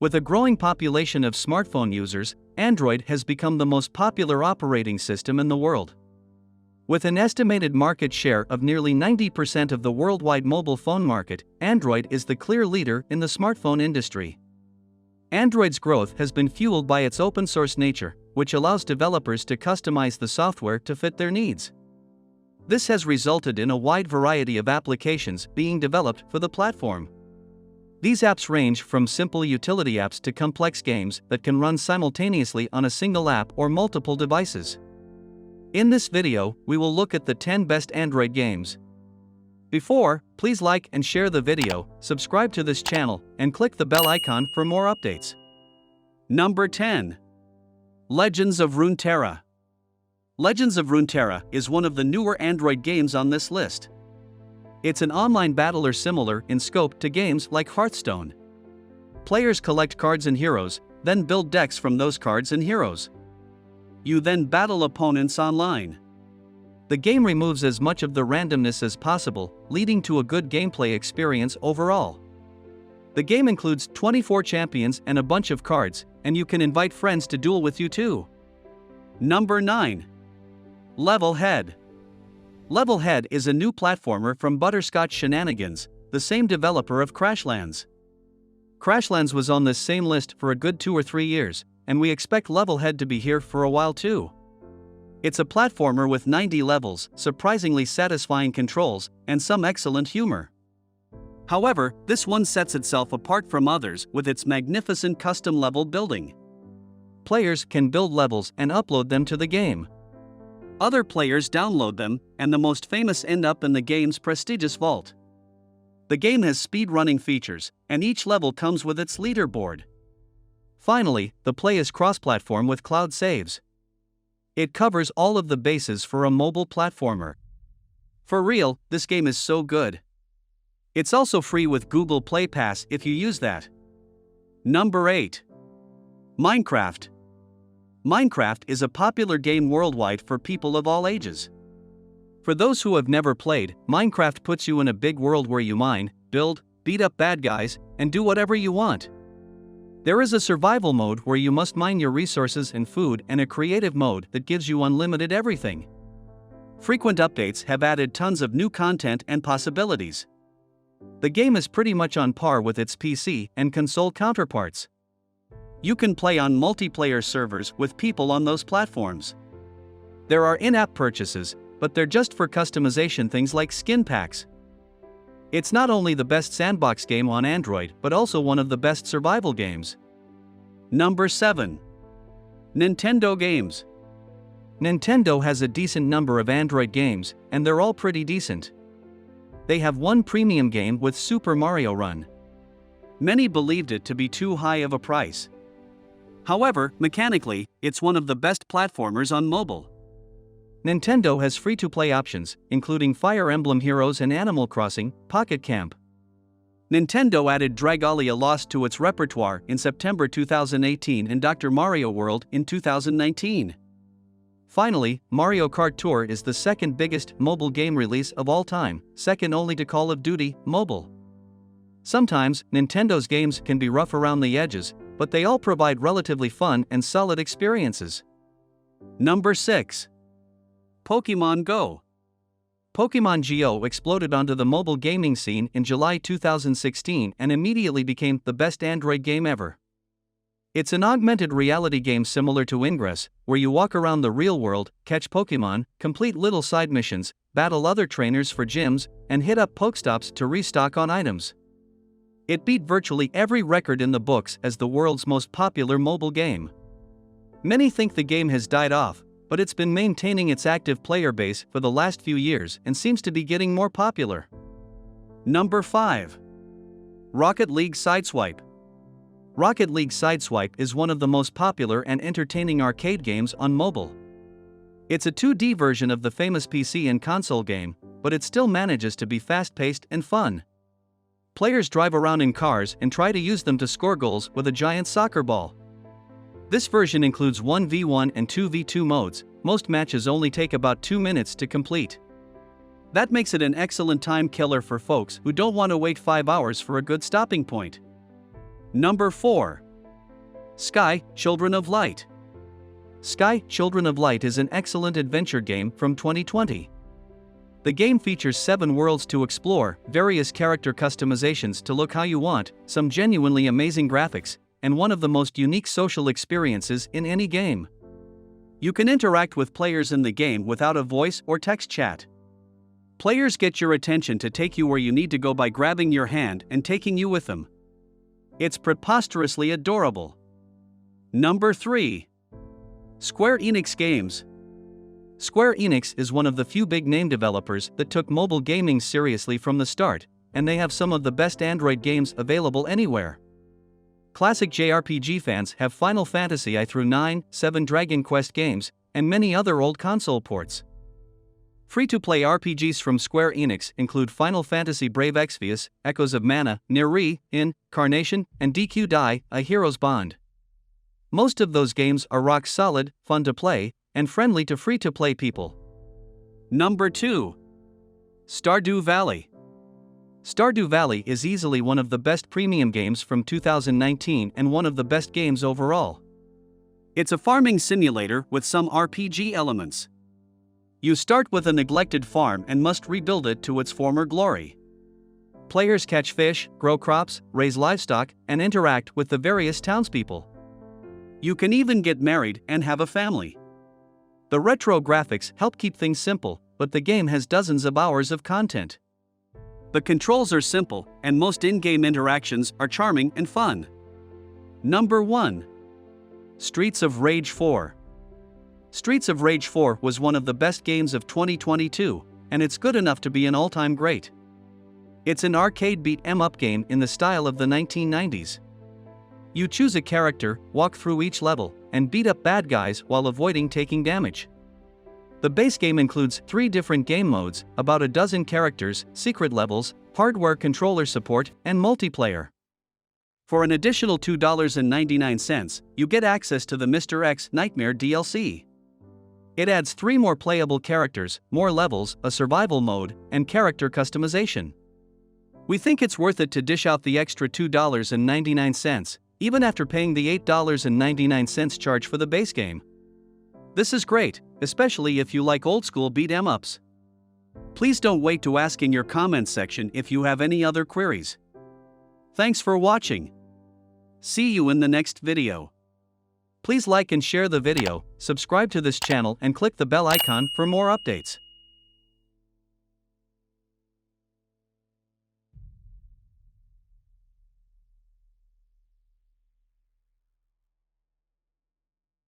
With a growing population of smartphone users, Android has become the most popular operating system in the world. With an estimated market share of nearly 90% of the worldwide mobile phone market, Android is the clear leader in the smartphone industry. Android's growth has been fueled by its open-source nature, which allows developers to customize the software to fit their needs. This has resulted in a wide variety of applications being developed for the platform. These apps range from simple utility apps to complex games that can run simultaneously on a single app or multiple devices. In this video, we will look at the 10 best Android games. Please like and share the video, subscribe to this channel, and click the bell icon for more updates. Number 10. Legends of Runeterra. Legends of Runeterra is one of the newer Android games on this list. It's an online battler similar in scope to games like Hearthstone. Players collect cards and heroes, then build decks from those cards and heroes. You then battle opponents online. The game removes as much of the randomness as possible, leading to a good gameplay experience overall. The game includes 24 champions and a bunch of cards, and you can invite friends to duel with you too. Number 9. Level Head. Level Head is a new platformer from Butterscotch Shenanigans, the same developer of Crashlands. Crashlands was on this same list for a good 2 or 3 years, and we expect Level Head to be here for a while too. It's a platformer with 90 levels, surprisingly satisfying controls, and some excellent humor. However, this one sets itself apart from others with its magnificent custom level building. Players can build levels and upload them to the game. Other players download them, and the most famous end up in the game's prestigious vault. The game has speedrunning features, and each level comes with its leaderboard. Finally, the play is cross-platform with cloud saves. It covers all of the bases for a mobile platformer. For real, this game is so good. It's also free with Google Play Pass if you use that. Number 8. Minecraft. Minecraft is a popular game worldwide for people of all ages. For those who have never played, Minecraft puts you in a big world where you mine, build, beat up bad guys, and do whatever you want. There is a survival mode where you must mine your resources and food, and a creative mode that gives you unlimited everything. Frequent updates have added tons of new content and possibilities. The game is pretty much on par with its PC and console counterparts. You can play on multiplayer servers with people on those platforms. There are in-app purchases, but they're just for customization things like skin packs. It's not only the best sandbox game on Android but also one of the best survival games. Number 7. Nintendo games. Nintendo has a decent number of Android games, and they're all pretty decent. They have one premium game with Super Mario Run. Many believed it to be too high of a price. However, mechanically, it's one of the best platformers on mobile. Nintendo has free-to-play options, including Fire Emblem Heroes and Animal Crossing, Pocket Camp. Nintendo added Dragalia Lost to its repertoire in September 2018 and Dr. Mario World in 2019. Finally, Mario Kart Tour is the second biggest mobile game release of all time, second only to Call of Duty Mobile. Sometimes, Nintendo's games can be rough around the edges, but they all provide relatively fun and solid experiences. Number 6. Pokémon Go. Pokémon Go exploded onto the mobile gaming scene in July 2016 and immediately became the best Android game ever. It's an augmented reality game similar to Ingress, where you walk around the real world, catch Pokémon, complete little side missions, battle other trainers for gyms, and hit up Pokestops to restock on items. It beat virtually every record in the books as the world's most popular mobile game. Many think the game has died off, but it's been maintaining its active player base for the last few years and seems to be getting more popular. Number 5. Rocket League Sideswipe. Rocket League Sideswipe is one of the most popular and entertaining arcade games on mobile. It's a 2D version of the famous PC and console game, but it still manages to be fast-paced and fun. Players drive around in cars and try to use them to score goals with a giant soccer ball. This version includes 1v1 and 2v2 modes. Most matches only take about 2 minutes to complete. That makes it an excellent time killer for folks who don't want to wait 5 hours for a good stopping point. Number 4. Sky, Children of Light. Sky, Children of Light is an excellent adventure game from 2020. The game features 7 worlds to explore, various character customizations to look how you want, some genuinely amazing graphics, and one of the most unique social experiences in any game. You can interact with players in the game without a voice or text chat. Players get your attention to take you where you need to go by grabbing your hand and taking you with them. It's preposterously adorable. Number 3. Square Enix Games. Square Enix is one of the few big-name developers that took mobile gaming seriously from the start, and they have some of the best Android games available anywhere. Classic JRPG fans have Final Fantasy I-IX, 7 Dragon Quest games, and many other old console ports. Free-to-play RPGs from Square Enix include Final Fantasy Brave Exvius, Echoes of Mana, Nier Incarnation, and DQ Dai, A Hero's Bond. Most of those games are rock solid, fun to play, and friendly to free-to-play people. Number 2. Stardew Valley. Stardew Valley is easily one of the best premium games from 2019 and one of the best games overall. It's a farming simulator with some RPG elements. You start with a neglected farm and must rebuild it to its former glory. Players catch fish, grow crops, raise livestock, and interact with the various townspeople. You can even get married and have a family. The retro graphics help keep things simple, but the game has dozens of hours of content. The controls are simple, and most in-game interactions are charming and fun. Number 1. Streets of Rage 4. Streets of Rage 4 was one of the best games of 2022, and it's good enough to be an all-time great. It's an arcade beat-em-up game in the style of the 1990s. You choose a character, walk through each level, and beat up bad guys while avoiding taking damage. The base game includes 3 different game modes, about a dozen characters, secret levels, hardware controller support, and multiplayer. For an additional $2.99, you get access to the Mr. X Nightmare DLC. It adds 3 more playable characters, more levels, a survival mode, and character customization. We think it's worth it to dish out the extra $2.99, even after paying the $8.99 charge for the base game. This is great, especially if you like old-school beat-em-ups. Please don't wait to ask in your comments section if you have any other queries. Thanks for watching. See you in the next video. Please like and share the video, subscribe to this channel and click the bell icon for more updates.